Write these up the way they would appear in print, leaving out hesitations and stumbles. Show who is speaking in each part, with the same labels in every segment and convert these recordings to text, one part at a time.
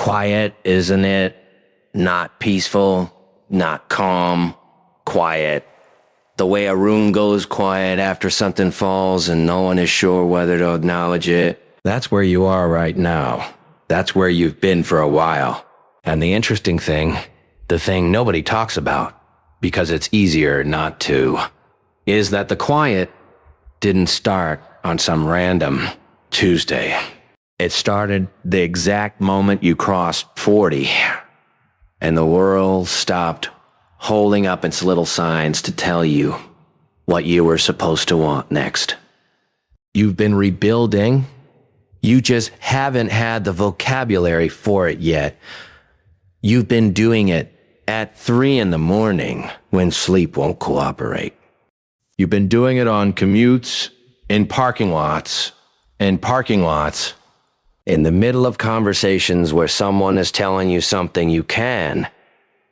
Speaker 1: Quiet, isn't it? Not peaceful, not calm, quiet. The way a room goes quiet after something falls and no one is sure whether to acknowledge it. That's where you are right now. That's where you've been for a while. And the interesting thing, the thing nobody talks about, because it's easier not to, is that the quiet didn't start on some random Tuesday. It started the exact moment you crossed 40, and the world stopped holding up its little signs to tell you what you were supposed to want next. You've been rebuilding. You just haven't had the vocabulary for it yet. You've been doing it at 3 a.m. when sleep won't cooperate. You've been doing it on commutes, in parking lots, in the middle of conversations where someone is telling you something you can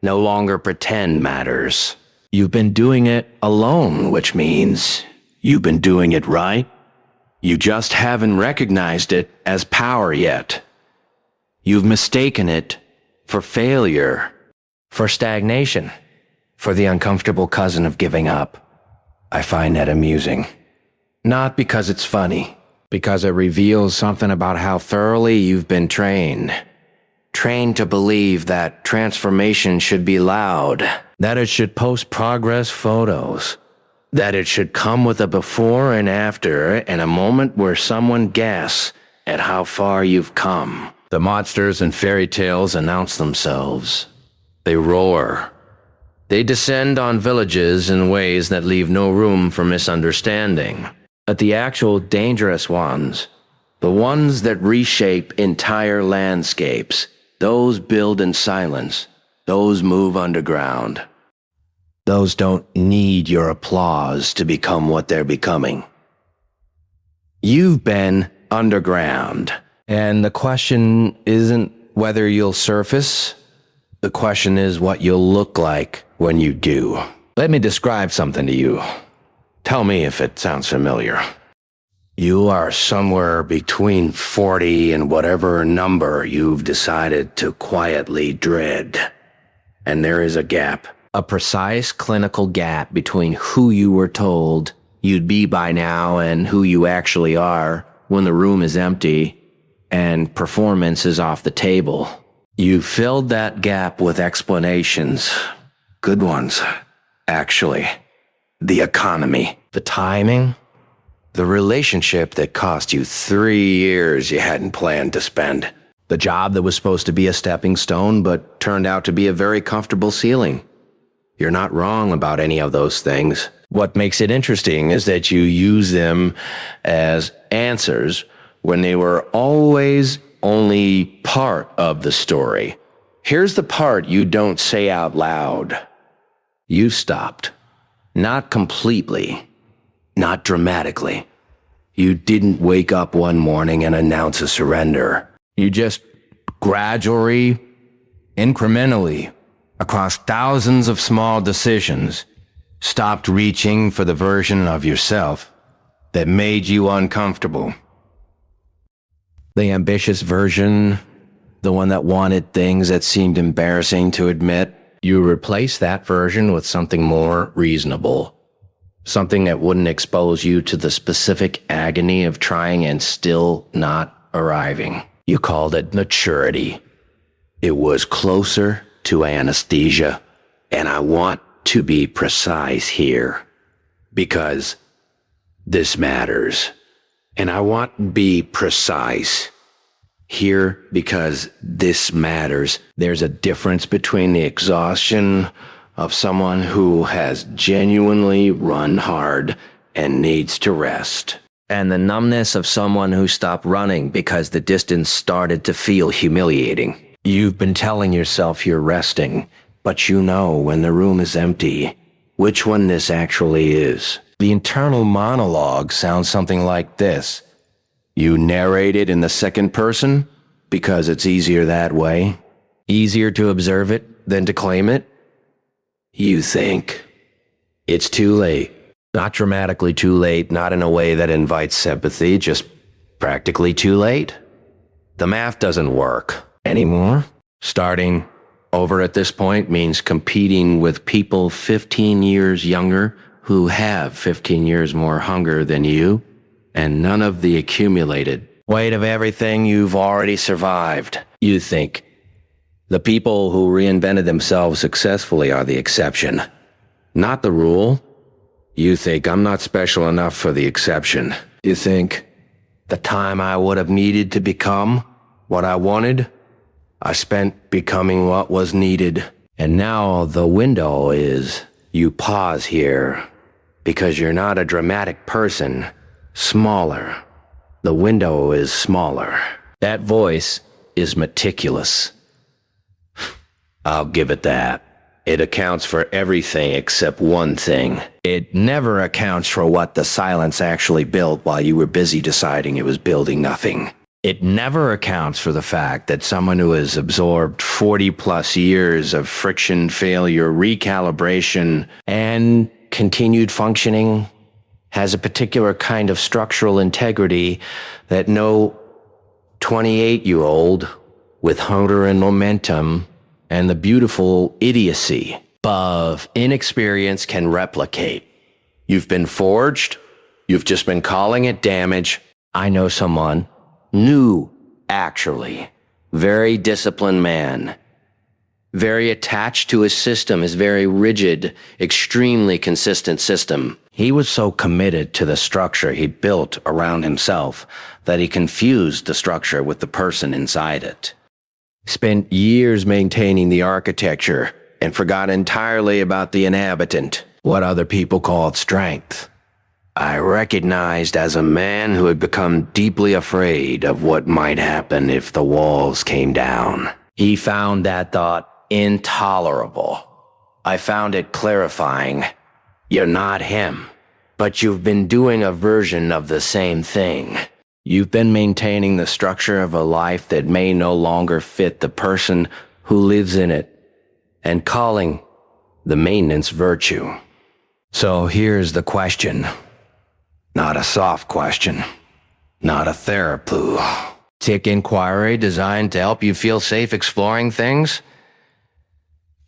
Speaker 1: no longer pretend matters. You've been doing it alone, which means you've been doing it right. You just haven't recognized it as power yet. You've mistaken it for failure, for stagnation, for the uncomfortable cousin of giving up. I find that amusing. Not because it's funny, because it reveals something about how thoroughly you've been trained. Trained to believe that transformation should be loud, that it should post progress photos, that it should come with a before and after and a moment where someone gasps at how far you've come. The monsters and fairy tales announce themselves. They roar. They descend on villages in ways that leave no room for misunderstanding. But the actual dangerous ones, the ones that reshape entire landscapes, those build in silence, those move underground. Those don't need your applause to become what they're becoming. You've been underground, and the question isn't whether you'll surface. The question is what you'll look like when you do. Let me describe something to you. Tell me if it sounds familiar. You are somewhere between 40 and whatever number you've decided to quietly dread. And there is a gap. A precise clinical gap between who you were told you'd be by now and who you actually are when the room is empty and performance is off the table. You filled that gap with explanations. Good ones, actually. The economy, the timing, the relationship that cost you 3 years you hadn't planned to spend, the job that was supposed to be a stepping stone but turned out to be a very comfortable ceiling. You're not wrong about any of those things. What makes it interesting is that you use them as answers when they were always only part of the story. Here's the part you don't say out loud. You stopped. Not completely. Not dramatically. You didn't wake up one morning and announce a surrender. You just gradually, incrementally, across thousands of small decisions, stopped reaching for the version of yourself that made you uncomfortable. The ambitious version, the one that wanted things that seemed embarrassing to admit, you replace that version with something more reasonable. Something that wouldn't expose you to the specific agony of trying and still not arriving. You called it maturity. It was closer to anesthesia. And I want to be precise here, because this matters. And I want to be precise here because this matters. There's a difference between the exhaustion of someone who has genuinely run hard and needs to rest, and the numbness of someone who stopped running because the distance started to feel humiliating. You've been telling yourself you're resting, but you know when the room is empty which one this actually is. The internal monologue sounds something like this. You narrate it in the second person because it's easier that way. Easier to observe it than to claim it. You think it's too late. Not dramatically too late, not in a way that invites sympathy, just practically too late. The math doesn't work. anymore. Starting over at this point means competing with people 15 years younger who have 15 years more hunger than you, and none of the accumulated weight of everything you've already survived. You think the people who reinvented themselves successfully are the exception, not the rule. You think I'm not special enough for the exception. You think the time I would have needed to become what I wanted, I spent becoming what was needed. And now the window is, you pause here because you're not a dramatic person. Smaller. The window is smaller. That voice is meticulous. I'll give it that. It accounts for everything except one thing. It never accounts for what the silence actually built while you were busy deciding it was building nothing. It never accounts for the fact that someone who has absorbed 40 plus years of friction, failure, recalibration, and continued functioning has a particular kind of structural integrity that no 28-year-old with hunger and momentum and the beautiful idiocy of inexperience can replicate. You've been forged. You've just been calling it damage. I know someone new, actually. Very disciplined man. Very attached to his system, his very rigid, extremely consistent system. He was so committed to the structure he'd built around himself that he confused the structure with the person inside it. Spent years maintaining the architecture and forgot entirely about the inhabitant, what other people called strength. I recognized as a man who had become deeply afraid of what might happen if the walls came down. He found that thought intolerable. I found it clarifying. You're not him, but you've been doing a version of the same thing. You've been maintaining the structure of a life that may no longer fit the person who lives in it, and calling the maintenance virtue. So here's the question. Not a soft question. Not a therapy. Tick inquiry designed to help you feel safe exploring things.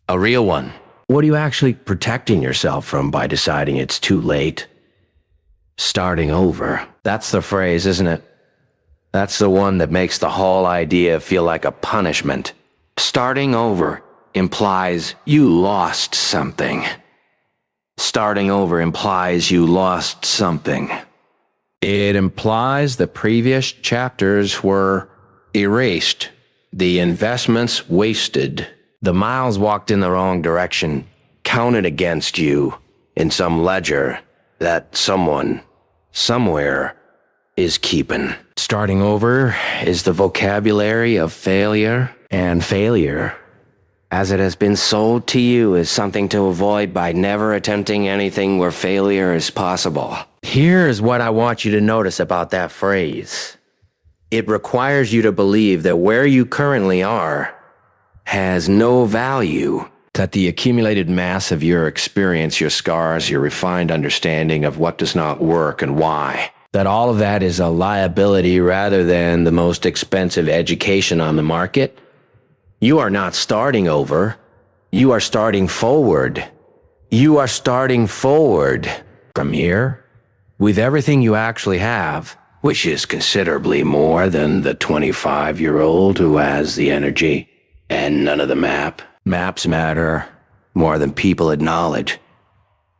Speaker 1: A real one. What are you actually protecting yourself from by deciding it's too late? Starting over. That's the phrase, isn't it? That's the one that makes the whole idea feel like a punishment. Starting over implies you lost something. Starting over implies you lost something. It implies the previous chapters were erased, the investments wasted, the miles walked in the wrong direction, counted against you in some ledger that someone, somewhere, is keeping. Starting over is the vocabulary of failure, and failure, as it has been sold to you, is something to avoid by never attempting anything where failure is possible. Here's what I want you to notice about that phrase. It requires you to believe that where you currently are has no value, that the accumulated mass of your experience, your scars, your refined understanding of what does not work and why, that all of that is a liability rather than the most expensive education on the market. You are not starting over. You are starting forward. You are starting forward from here with everything you actually have, which is considerably more than the 25-year-old who has the energy and none of the map. Maps matter more than people acknowledge.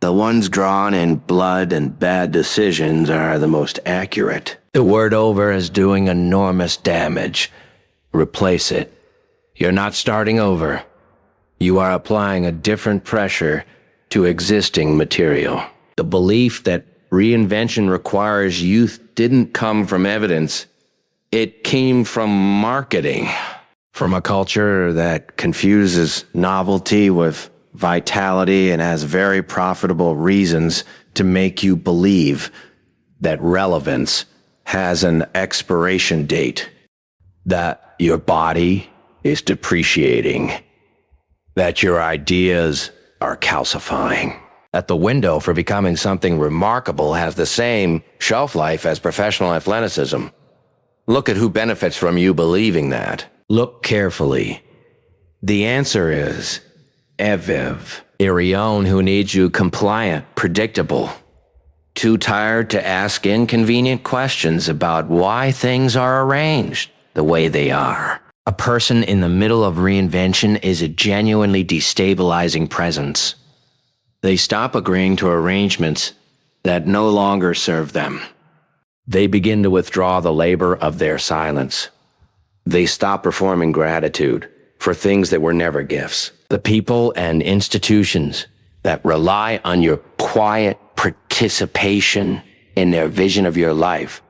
Speaker 1: The ones drawn in blood and bad decisions are the most accurate. The word over is doing enormous damage. Replace it. You're not starting over. You are applying a different pressure to existing material. The belief that reinvention requires youth didn't come from evidence. It came from marketing. From a culture that confuses novelty with vitality and has very profitable reasons to make you believe that relevance has an expiration date, that your body is depreciating, that your ideas are calcifying, that the window for becoming something remarkable has the same shelf life as professional athleticism. Look at who benefits from you believing that. Look carefully. The answer is Eviv. Irion, who needs you compliant, predictable. Too tired to ask inconvenient questions about why things are arranged the way they are. A person in the middle of reinvention is a genuinely destabilizing presence. They stop agreeing to arrangements that no longer serve them. They begin to withdraw the labor of their silence. They stop performing gratitude for things that were never gifts. The people and institutions that rely on your quiet participation in their vision of your life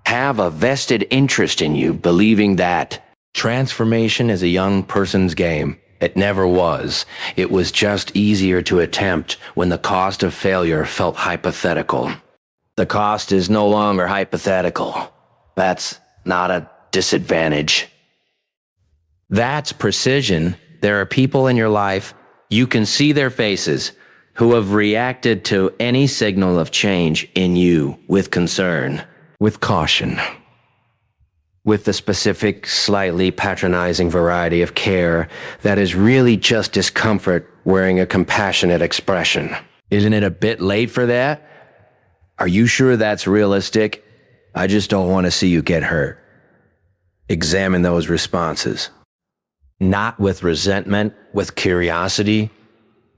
Speaker 1: have a vested interest in you, believing that transformation is a young person's game. It never was. It was just easier to attempt when the cost of failure felt hypothetical. The cost is no longer hypothetical. That's not a disadvantage. That's precision. There are people in your life, you can see their faces, who have reacted to any signal of change in you with concern, with caution, with the specific, slightly patronizing variety of care that is really just discomfort wearing a compassionate expression. Isn't it a bit late for that? Are you sure that's realistic? I just don't want to see you get hurt. Examine those responses. Not with resentment, with curiosity,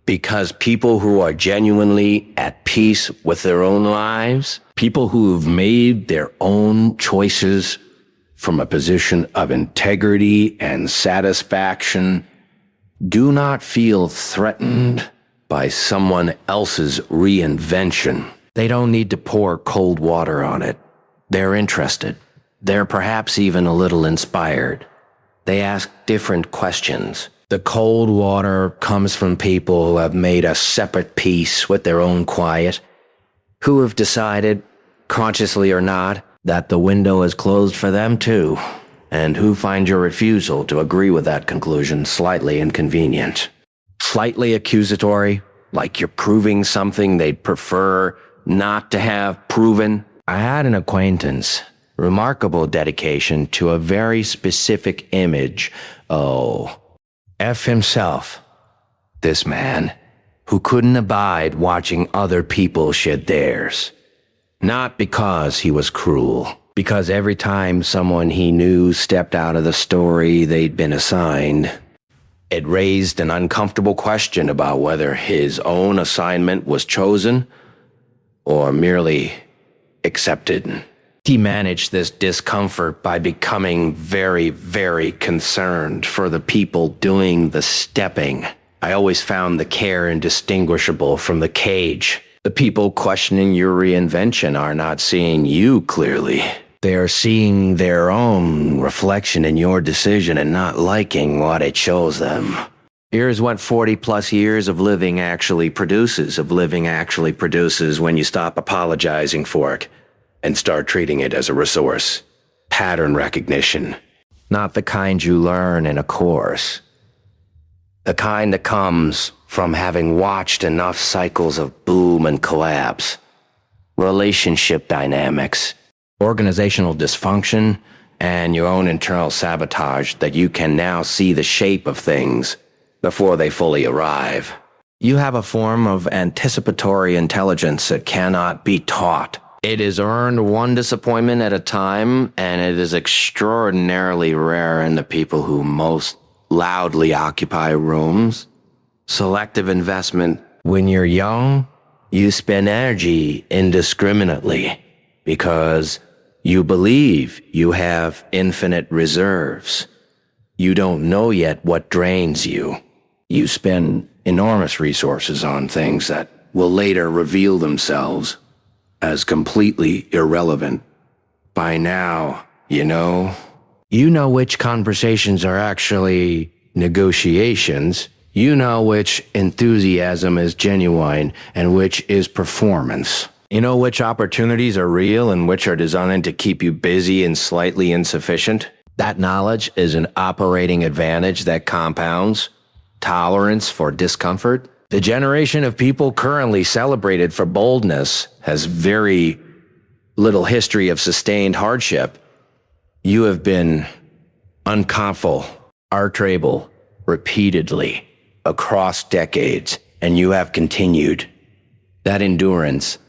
Speaker 1: because people who are genuinely at peace with their own lives, people who've made their own choices from a position of integrity and satisfaction, do not feel threatened by someone else's reinvention. They don't need to pour cold water on it. They're interested. They're perhaps even a little inspired. They ask different questions. The cold water comes from people who have made a separate peace with their own quiet, who have decided, consciously or not, that the window is closed for them too, and who find your refusal to agree with that conclusion slightly inconvenient. Slightly accusatory, like you're proving something they'd prefer not to have proven. I had an acquaintance, remarkable dedication to a very specific image. Oh, F himself, this man, who couldn't abide watching other people shed theirs. Not because he was cruel, because every time someone he knew stepped out of the story they'd been assigned, it raised an uncomfortable question about whether his own assignment was chosen or merely accepted. He managed this discomfort by becoming very, very concerned for the people doing the stepping. I always found the care indistinguishable from the cage. The people questioning your reinvention are not seeing you clearly. They are seeing their own reflection in your decision and not liking what it shows them. Here's what 40 plus years of living actually produces, when you stop apologizing for it and start treating it as a resource. Pattern recognition. Not the kind you learn in a course. The kind that comes from having watched enough cycles of boom and collapse. Relationship dynamics, organizational dysfunction, and your own internal sabotage that you can now see the shape of things before they fully arrive. You have a form of anticipatory intelligence that cannot be taught. It is earned one disappointment at a time, and it is extraordinarily rare in the people who most loudly occupy rooms. Selective investment. When you're young, you spend energy indiscriminately because you believe you have infinite reserves. You don't know yet what drains you. You spend enormous resources on things that will later reveal themselves as completely irrelevant. By now, you know which conversations are actually negotiations. You know which enthusiasm is genuine and which is performance. You know which opportunities are real and which are designed to keep you busy and slightly insufficient. That knowledge is an operating advantage that compounds. Tolerance for discomfort. The generation of people currently celebrated for boldness has very little history of sustained hardship. You have been uncomfortable, artable, repeatedly, across decades, and you have continued. That endurance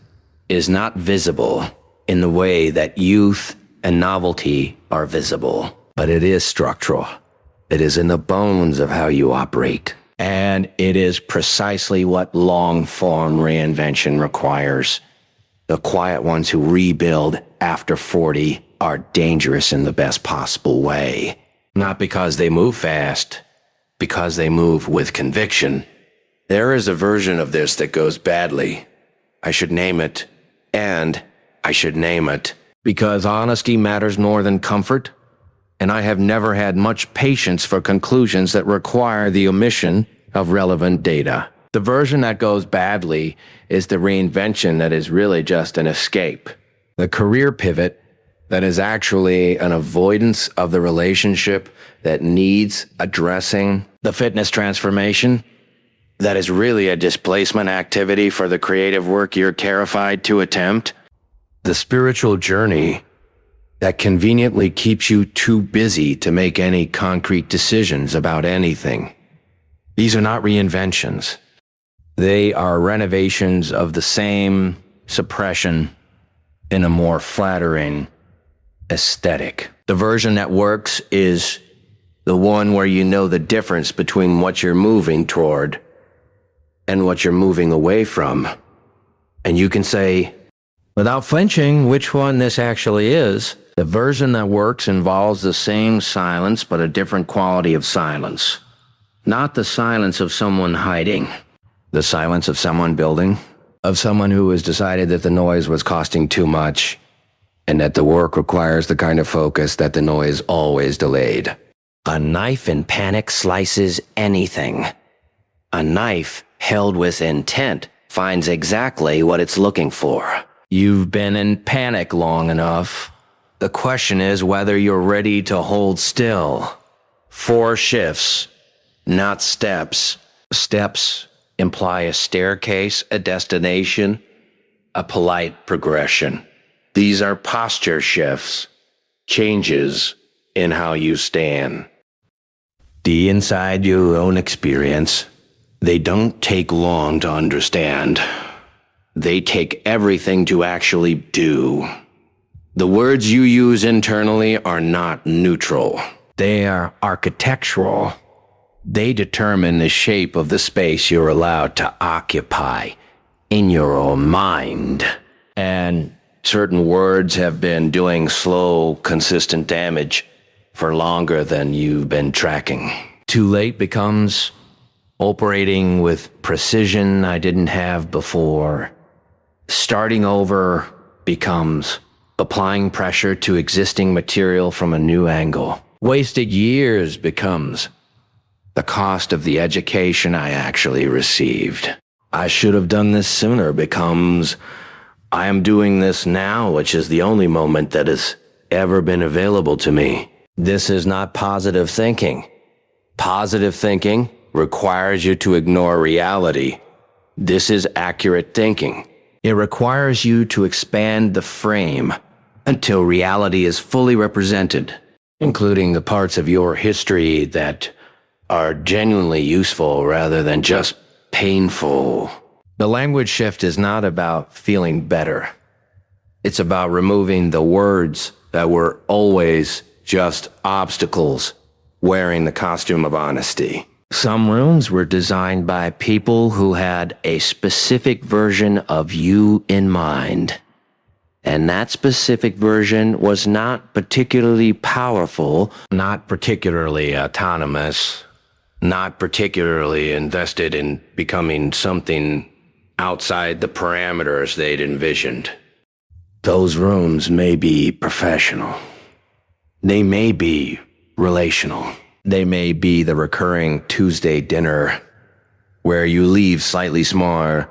Speaker 1: is not visible in the way that youth and novelty are visible, but it is structural. It is in the bones of how you operate. And it is precisely what long-form reinvention requires. The quiet ones who rebuild after 40 are dangerous in the best possible way. Not because they move fast, because they move with conviction. There is a version of this that goes badly. I should name it, and I should name it, because honesty matters more than comfort, and I have never had much patience for conclusions that require the omission of relevant data. The version that goes badly is the reinvention that is really just an escape. The career pivot that is actually an avoidance of the relationship that needs addressing. The fitness transformation that is really a displacement activity for the creative work you're terrified to attempt. The spiritual journey that conveniently keeps you too busy to make any concrete decisions about anything. These are not reinventions. They are renovations of the same suppression in a more flattering aesthetic. The version that works is the one where you know the difference between what you're moving toward and what you're moving away from. And you can say, without flinching, which one this actually is. The version that works involves the same silence, but a different quality of silence. Not the silence of someone hiding. The silence of someone building. Of someone who has decided that the noise was costing too much, and that the work requires the kind of focus that the noise always delayed. A knife in panic slices anything. A knife held with intent finds exactly what it's looking for. You've been in panic long enough. The question is whether you're ready to hold still. 4 shifts, not steps. Steps imply a staircase, a destination, a polite progression. These are posture shifts, changes in how you stand. Inside your own experience, they don't take long to understand. They take everything to actually do. The words you use internally are not neutral. They are architectural. They determine the shape of the space you're allowed to occupy in your own mind. And certain words have been doing slow, consistent damage for longer than you've been tracking. Too late becomes operating with precision I didn't have before. Starting over becomes applying pressure to existing material from a new angle. Wasted years becomes the cost of the education I actually received. I should have done this sooner becomes I am doing this now, which is the only moment that has ever been available to me. This is not positive thinking. Positive thinking requires you to ignore reality. This is accurate thinking. It requires you to expand the frame until reality is fully represented, including the parts of your history that are genuinely useful rather than just painful. The language shift is not about feeling better. It's about removing the words that were always just obstacles, wearing the costume of honesty. Some rooms were designed by people who had a specific version of you in mind. And that specific version was not particularly powerful, not particularly autonomous, not particularly invested in becoming something outside the parameters they'd envisioned. Those rooms may be professional. They may be relational. They may be the recurring Tuesday dinner where you leave slightly smaller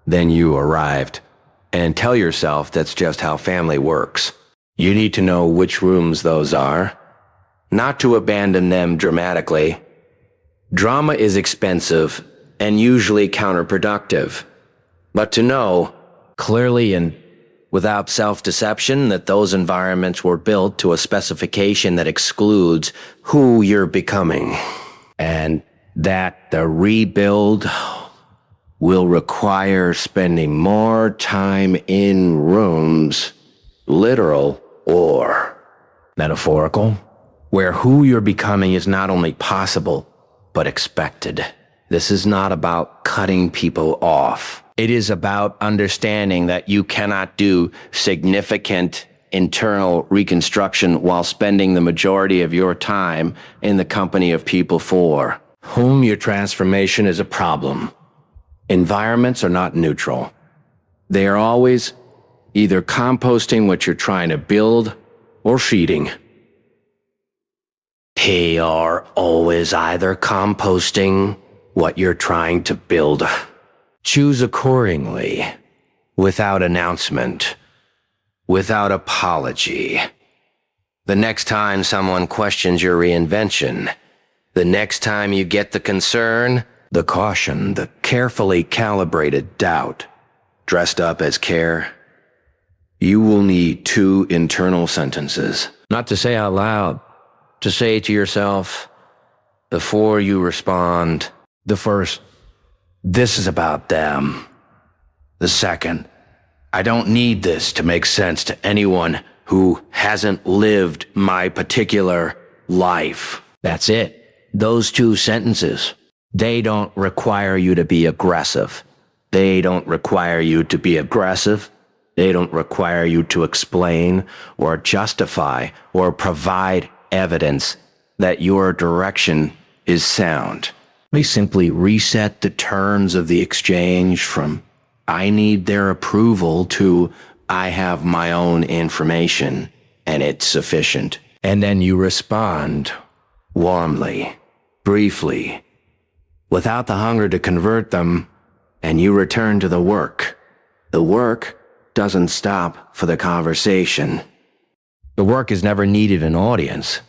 Speaker 1: than you arrived and tell yourself that's just how family works. You need to know which rooms those are, not to abandon them dramatically. Drama is expensive and usually counterproductive, but to know clearly and without self-deception that those environments were built to a specification that excludes who you're becoming, and that the rebuild will require spending more time in rooms, literal or metaphorical, where who you're becoming is not only possible, but expected. This is not about cutting people off. It is about understanding that you cannot do significant internal reconstruction while spending the majority of your time in the company of people for whom your transformation is a problem. Environments are not neutral. They are always either composting what you're trying to build or feeding. They are always either composting what you're trying to build. Choose accordingly, without announcement, without apology. The next time someone questions your reinvention, the next time you get the concern, the caution, the carefully calibrated doubt, dressed up as care, you will need 2 internal sentences. Not to say out loud, to say to yourself before you respond. The first, this is about them. The second, I don't need this to make sense to anyone who hasn't lived my particular life. That's it. Those 2 sentences, they don't require you to be aggressive. They don't require you to be aggressive. They don't require you to explain or justify or provide evidence that your direction is sound. They simply reset the terms of the exchange from I need their approval to I have my own information and it's sufficient. And then you respond warmly, briefly, without the hunger to convert them, and you return to the work. The work doesn't stop for the conversation. The work is never needed an audience.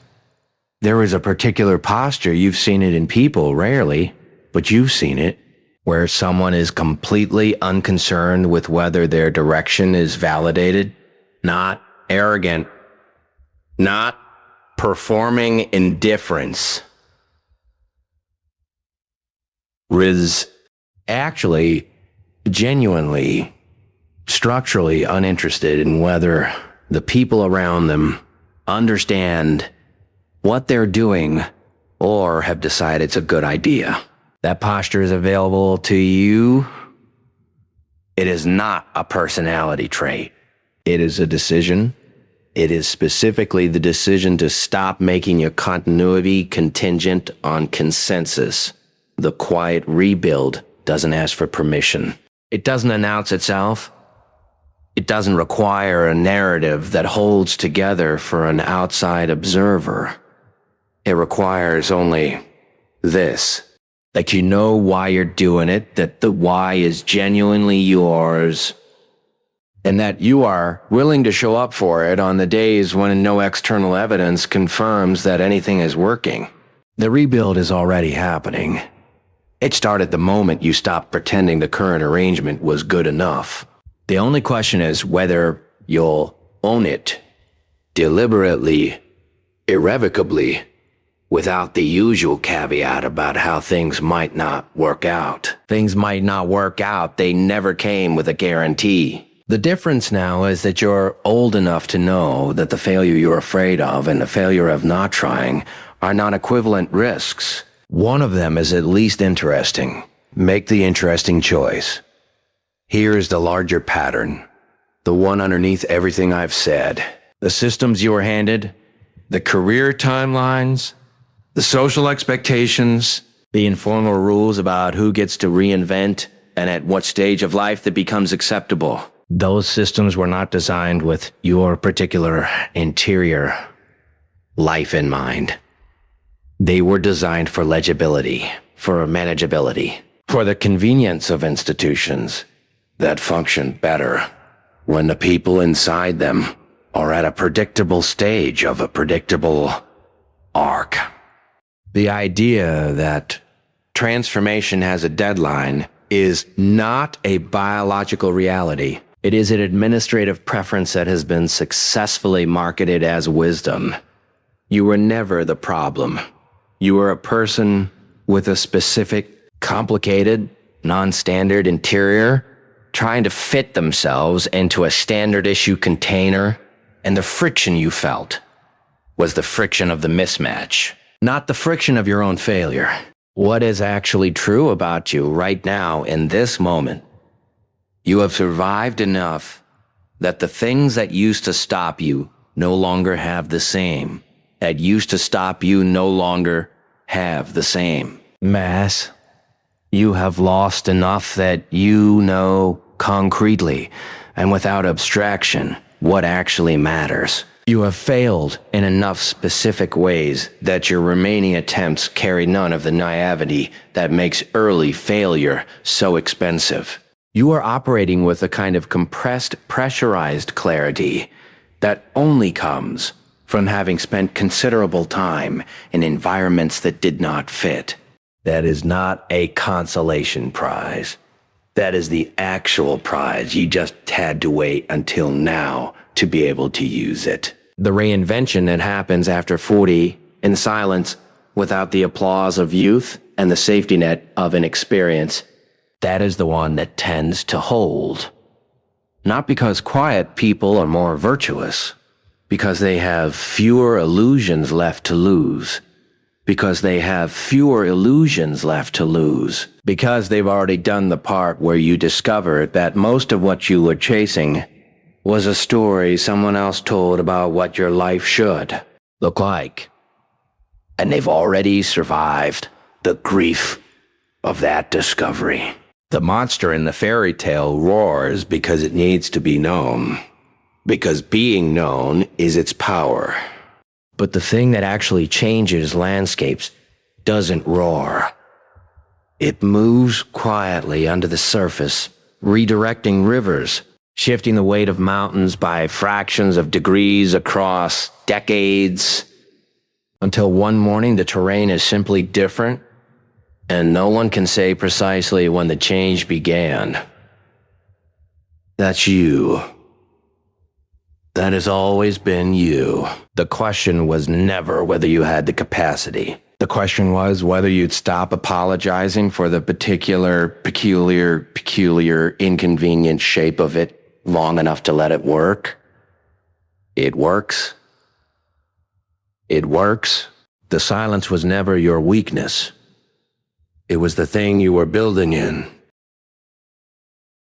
Speaker 1: There is a particular posture, you've seen it in people, rarely, but you've seen it, where someone is completely unconcerned with whether their direction is validated, not arrogant, not performing indifference. Actually, genuinely, structurally uninterested in whether the people around them understand what they're doing or have decided it's a good idea. That posture is available to you. It is not a personality trait. It is a decision. It is specifically the decision to stop making your continuity contingent on consensus. The quiet rebuild doesn't ask for permission. It doesn't announce itself. It doesn't require a narrative that holds together for an outside observer. It requires only this, that you know why you're doing it, that the why is genuinely yours, and that you are willing to show up for it on the days when no external evidence confirms that anything is working. The rebuild is already happening. It started the moment you stopped pretending the current arrangement was good enough. The only question is whether you'll own it deliberately, irrevocably, without the usual caveat about how things might not work out. Things might not work out. They never came with a guarantee. The difference now is that you're old enough to know that the failure you're afraid of and the failure of not trying are not equivalent risks. One of them is at least interesting. Make the interesting choice. Here is the larger pattern, the one underneath everything I've said. The systems you were handed, the career timelines, the social expectations, the informal rules about who gets to reinvent and at what stage of life that becomes acceptable. Those systems were not designed with your particular interior life in mind. They were designed for legibility, for manageability, for the convenience of institutions that function better when the people inside them are at a predictable stage of a predictable arc. The idea that transformation has a deadline is not a biological reality. It is an administrative preference that has been successfully marketed as wisdom. You were never the problem. You were a person with a specific, complicated, non-standard interior, trying to fit themselves into a standard issue container, and the friction you felt was the friction of the mismatch, not the friction of your own failure. What is actually true about you right now in this moment? You have survived enough that the things that used to stop you no longer have the same. That used to stop you no longer have the same mass. You have lost enough that you know concretely and without abstraction what actually matters. You have failed in enough specific ways that your remaining attempts carry none of the naivety that makes early failure so expensive. You are operating with a kind of compressed, pressurized clarity that only comes from having spent considerable time in environments that did not fit. That is not a consolation prize. That is the actual prize. You just had to wait until now to be able to use it. The reinvention that happens after 40 in silence without the applause of youth and the safety net of an experience, that is the one that tends to hold. Not because quiet people are more virtuous, because they have fewer illusions left to lose. Because they have fewer illusions left to lose. Because they've already done the part where you discovered that most of what you were chasing was a story someone else told about what your life should look like. And they've already survived the grief of that discovery. The monster in the fairy tale roars because it needs to be known. Because being known is its power. But the thing that actually changes landscapes doesn't roar. It moves quietly under the surface, redirecting rivers, shifting the weight of mountains by fractions of degrees across decades, until one morning the terrain is simply different, and no one can say precisely when the change began. That's you. That has always been you. The question was never whether you had the capacity. The question was whether you'd stop apologizing for the peculiar, inconvenient shape of it long enough to let it work. It works. It works. The silence was never your weakness. It was the thing you were building in.